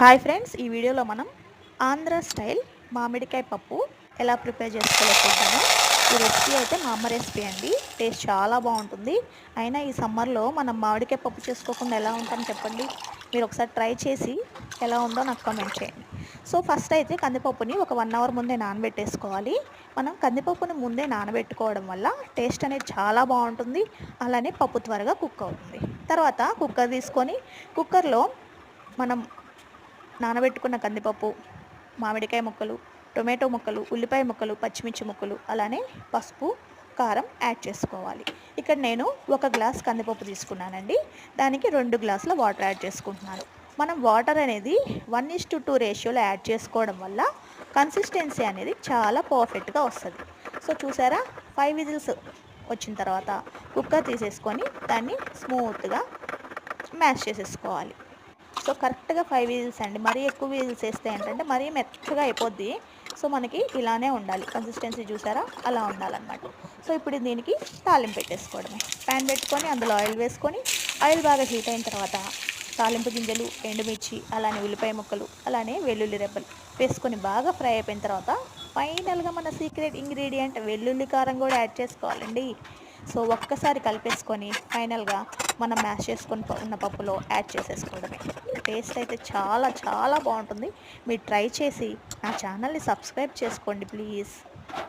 Hi friends, ఈ వీడియోలో మనం ఆంధ్ర స్టైల్ మామిడికాయ పప్పు ఎలా ప్రిపేర్ చేసుకోవాలో చూద్దాము. ఈ రెసిపీ అయితే మా అమ్మ రెసిపీ అండి. టేస్ట్ చాలా బాగుంటుంది. అయినా ఈ సమ్మర్లో మనం మామిడికాయ పప్పు చేసుకోకుండా ఎలా ఉంటాం చెప్పండి. మీరు ఒకసారి ట్రై చేసి ఎలా ఉందో నాకు కామెంట్ చేయండి. సో ఫస్ట్ అయితే కందిపప్పుని ఒక 1 అవర్ ముందే నానబెట్టేసుకోవాలి. మనం కందిపప్పుని ముందే నానబెట్టుకోవడం వల్ల టేస్ట్ అనేది చాలా బాగుంటుంది. అలానే పప్పు త్వరగా కుక్ అవుతుంది. తర్వాత కుక్కర్ తీసుకొని కుక్కర్లో మనం నానబెట్టుకున్న కందిపప్పు, మామిడికాయ ముక్కలు, టొమాటో ముక్కలు, ఉల్లిపాయ ముక్కలు, పచ్చిమిర్చి ముక్కలు, అలానే పసుపు, కారం యాడ్ చేసుకోవాలి. ఇక్కడ నేను 1 గ్లాస్ కందిపప్పు తీసుకున్నానండి. దానికి 2 గ్లాసుల వాటర్ యాడ్ చేసుకుంటున్నాను. మనం వాటర్ అనేది 1:2 రేషియోలో యాడ్ చేసుకోవడం వల్ల కన్సిస్టెన్సీ అనేది చాలా పర్ఫెక్ట్గా వస్తుంది. సో చూసారా, 5 విజిల్స్ వచ్చిన తర్వాత కుక్కర్ తీసేసుకొని దాన్ని స్మూత్గా మ్యాష్ చేసేసుకోవాలి. సో కరెక్ట్గా 5 విజిల్స్ అండి. మరీ ఎక్కువ విజిల్స్ వేస్తే ఏంటంటే మరీ మెత్తగా అయిపోద్ది. సో మనకి ఇలానే ఉండాలి. కన్సిస్టెన్సీ చూసారా, అలా ఉండాలన్నమాట. సో ఇప్పుడు దీనికి తాలింపు పెట్టేసుకోవడమే. ప్యాన్ పెట్టుకొని అందులో ఆయిల్ వేసుకొని ఆయిల్ బాగా హీట్ అయిన తర్వాత తాలింపు గింజలు, ఎండుమిర్చి, అలానే ఉల్లిపాయ ముక్కలు, అలానే వెల్లుల్లి రెబ్బలు వేసుకొని బాగా ఫ్రై అయిపోయిన తర్వాత ఫైనల్గా మన సీక్రెట్ ఇంగ్రీడియంట్ వెల్లుల్లి కారం కూడా యాడ్ చేసుకోవాలండి. సో ఒక్కసారి కలిపేసుకొని ఫైనల్గా మనం మ్యాష్ చేసుకొని ఉన్న పప్పులో యాడ్ చేసేసుకోవడమే. టేస్ట్ అయితే చాలా చాలా బాగుంటుంది. మీరు ట్రై చేసి నా ఛానల్ని సబ్స్క్రైబ్ చేసుకోండి ప్లీజ్.